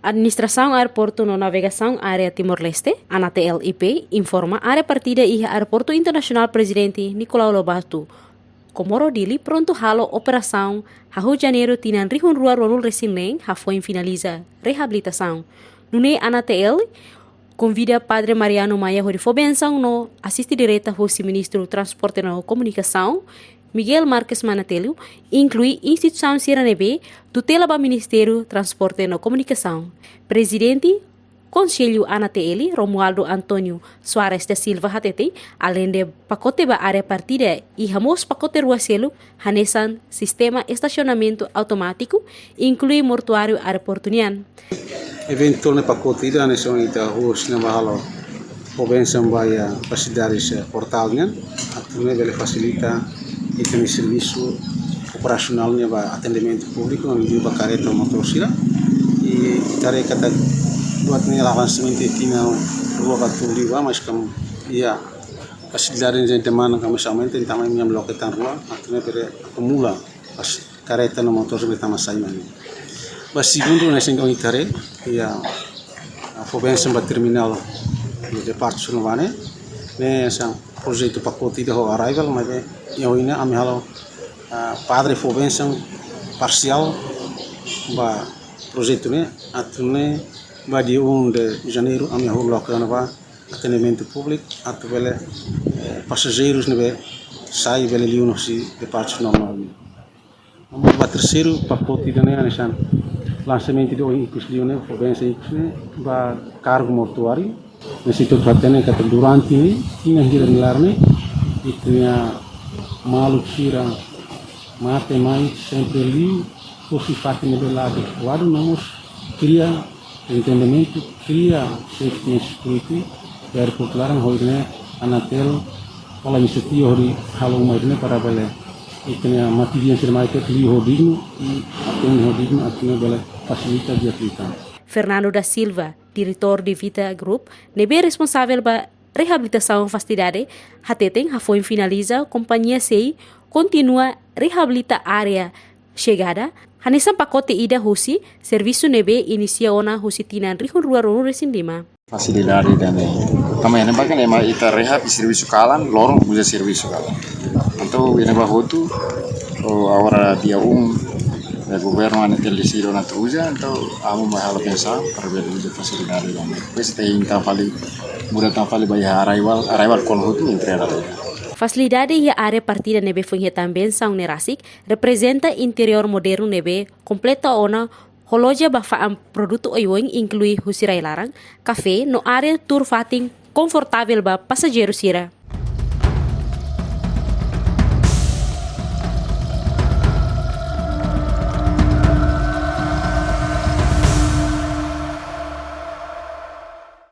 Administração Aeroporto no Navegação Área Timor-Leste, ANATLIP, informa área partida e Aeroporto Internacional Presidente Nicolau Lobato. Komoro Dili pronto halo operação Rio de Janeiro tinan rihun rua ronul resinleng foi finaliza reabilitação. Nune ANATL convida Padre Mariano Maia de Fobenção no assiste direta host ministro Transporte e Comunicação Miguel Marques Manatelio inclui instituição Siranebe tutela ba Ministério Transporte e Comunicação. Presidente Conselho ANATL, Romualdo Antônio Soares da Silva hatete, além de pacote ba área partida e ramos pacote ruaselo, hanesan sistema estacionamento automático, inclui mortuário aeroportunian. Eventualne pacote ida nessa ita hus na mahalo Fobenção baia facilidades portalnya, atune bele facilita itemi serviço operacionalnya ba atendimento público no meio ba careta motosira e tare kata buatnya avançamento tina rua katuliwa mas kam ia facilidades de mana kami somente di tamanho minha bloquetan rua atune bele acumula as careta no motor betama saimani. Ba segundo nessa então itare ia a Fobenção ba terminal de parte sunovane ne essa projeto pacote de arrival mas eu ina ami halo Padre Fobenção parcial ba projeto ne atune ba dia 1 de janeiro ami halo local ba atendimento público atuvele passageiros ne sai vele liuno si de parte normal. Ba terceiro pacote de ne nessa lançamento de incus liune Fobenção incus ba cargo mortuário nesse tudo fatene kata durante ini tinha hira nilarne itnya malu kira mate mai sempre ali fosse fatene do lado quadro nós cria entendimento cria safety and security per popularan hoirne ANATL ola misati hori halo mairne para bele itnya mati dia sermai ke li hodigno e aten hodigno atne bele facilita dia kita. Fernando da Silva, diretor de Vita Group, nebe responsável pela reabilitação facilidade, hateteng foi finaliza companhia sei continua reabilita área chegada, hanesan pacote ida husi serviço nebe inicia ona husi tinan rihun rua ronu resindima. Facilidade dan tamanya bahkan ema ita rehab serviço kalan lorong punya serviço kalan. Então ina bahotu agora dia o governo ANATL decidiu na Tuja, então amo mahal pensar para ver usa facilidade dan depois tem então fali muda então fali bayar arrival con hotu entrega. Facilidade e a área partida nebe foi também são nerasik representa interior moderno nebe completa ona holoja bafa produto oiwing inclui husirai larang, café no área tour fating confortável ba passageiro sira.